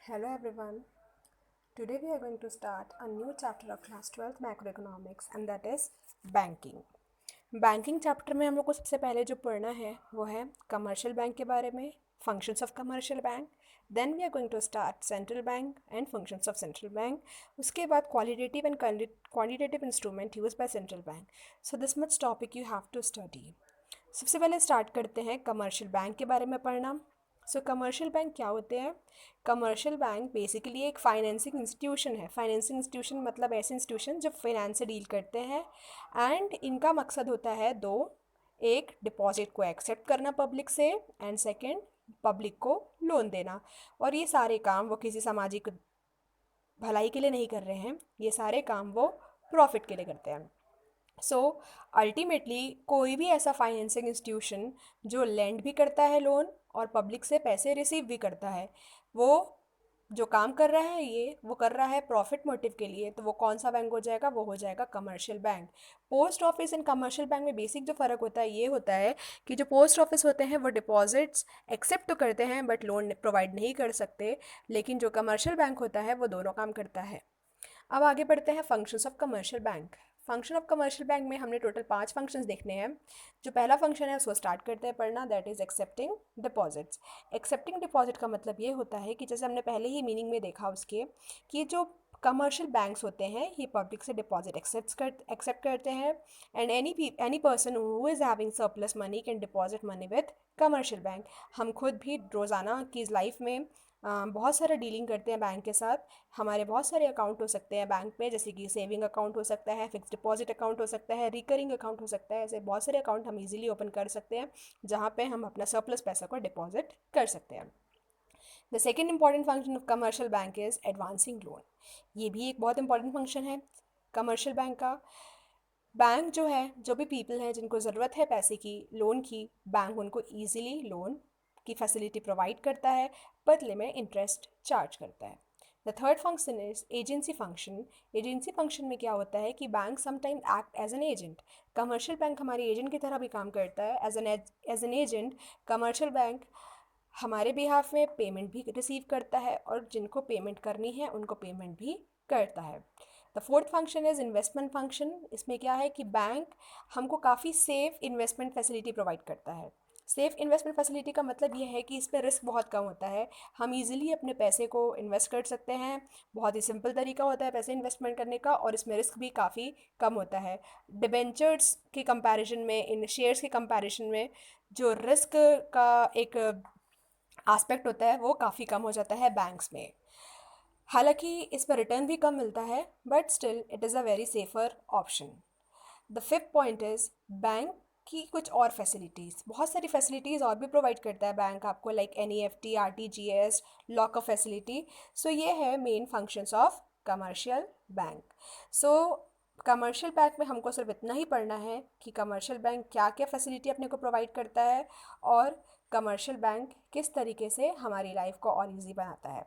Hello everyone. Today we are going to start a new chapter of class 12th macroeconomics and that is banking. Banking chapter में हम लोग को सबसे पहले जो पढ़ना है वो है कमर्शियल बैंक के बारे में, functions of commercial bank. Then we are going to start central bank and functions of central bank. उसके बाद qualitative and quantitative instrument use by central bank. So this much topic you have to study. सबसे पहले start करते हैं commercial bank के बारे में पढ़ना. सो कमर्शियल बैंक क्या होते हैं? कमर्शियल बैंक बेसिकली एक फाइनेंसिंग इंस्टीट्यूशन है. फाइनेंसिंग इंस्टीट्यूशन मतलब ऐसे इंस्टीट्यूशन जो फाइनेंस से डील करते हैं एंड इनका मकसद होता है दो. एक, डिपॉजिट को एक्सेप्ट करना पब्लिक से एंड सेकंड, पब्लिक को लोन देना. और ये सारे काम वो किसी सामाजिक भलाई के लिए नहीं कर रहे हैं, ये सारे काम वो प्रॉफिट के लिए करते हैं. सो अल्टीमेटली कोई भी ऐसा फाइनेंसिंग इंस्टीट्यूशन जो लेंड भी करता है लोन और पब्लिक से पैसे रिसीव भी करता है, वो जो काम कर रहा है वो कर रहा है प्रॉफिट मोटिव के लिए. तो वो कौन सा बैंक हो जाएगा? वो हो जाएगा commercial bank. Post office and commercial bank में बेसिक जो फ़र्क होता है ये होता है कि जो पोस्ट ऑफिस होते हैं वो डिपॉजिट्स एक्सेप्ट तो करते हैं बट लोन प्रोवाइड नहीं कर सकते, लेकिन जो कमर्शियल बैंक होता है वो दोनों काम करता है. अब आगे बढ़ते हैं functions of commercial bank. Function of commercial bank में हमने टोटल 5 फंक्शंस देखने हैं. जो पहला फंक्शन है उसको स्टार्ट करते हैं पढ़ना, that is accepting deposits. Accepting deposit का मतलब ये होता है कि जैसे हमने पहले ही मीनिंग में देखा उसके कि जो कमर्शियल बैंक्स होते हैं ये पब्लिक से डिपॉजिट एक्सेप्ट करते हैं and any person who is having surplus money can deposit money with commercial bank. हम खुद भी रोज़ाना की लाइफ में बहुत सारा डीलिंग करते हैं बैंक के साथ. हमारे बहुत सारे अकाउंट हो सकते हैं बैंक में, जैसे कि सेविंग अकाउंट हो सकता है, फिक्स डिपॉजिट अकाउंट हो सकता है, रिकरिंग अकाउंट हो सकता है. ऐसे बहुत सारे अकाउंट हम इजीली ओपन कर सकते हैं जहाँ पे हम अपना सरप्लस पैसा को डिपॉजिट कर सकते हैं. The second important function of commercial bank is advancing loan. ये भी एक बहुत इंपॉर्टेंट फंक्शन है कमर्शियल बैंक का. बैंक जो है, जो भी पीपल हैं जिनको ज़रूरत है पैसे की, लोन की, बैंक उनको ईजिली लोन की फैसिलिटी प्रोवाइड करता है, बदले में इंटरेस्ट चार्ज करता है. The third function is agency function. Agency function में क्या होता है कि bank sometime act as an agent. Commercial bank हमारे एजेंट की तरह भी काम करता है. As an agent commercial bank हमारे बिहाफ में पेमेंट भी रिसीव करता है और जिनको पेमेंट करनी है उनको पेमेंट भी करता है. The fourth function is investment function. इसमें क्या है कि बैंक हमको काफ़ी सेफ इन्वेस्टमेंट फैसिलिटी प्रोवाइड करता है. सेफ इन्वेस्टमेंट फैसिलिटी का मतलब ये है कि इस पर रिस्क बहुत कम होता है. हम इजीली अपने पैसे को इन्वेस्ट कर सकते हैं. बहुत ही सिंपल तरीका होता है पैसे इन्वेस्टमेंट करने का और इसमें रिस्क भी काफ़ी कम होता है. डिबेंचर्स के कंपैरिजन में, इन शेयर्स के कंपैरिजन में जो रिस्क का एक एस्पेक्ट होता है वो काफ़ी कम हो जाता है बैंक्स में. हालांकि इस पर रिटर्न भी कम मिलता है but still it is a very safer option. The fifth point is bank की कुछ और फैसिलिटीज़. बहुत सारी फैसिलिटीज़ और भी प्रोवाइड करता है बैंक आपको, like NEFT, RTGS, locker facility. So ये है main functions of commercial bank. So commercial bank में हमको सिर्फ इतना ही पढ़ना है कि कमर्शियल बैंक क्या क्या फैसिलिटी अपने को प्रोवाइड करता है और कमर्शियल बैंक किस तरीके से हमारी लाइफ को और इजी बनाता है.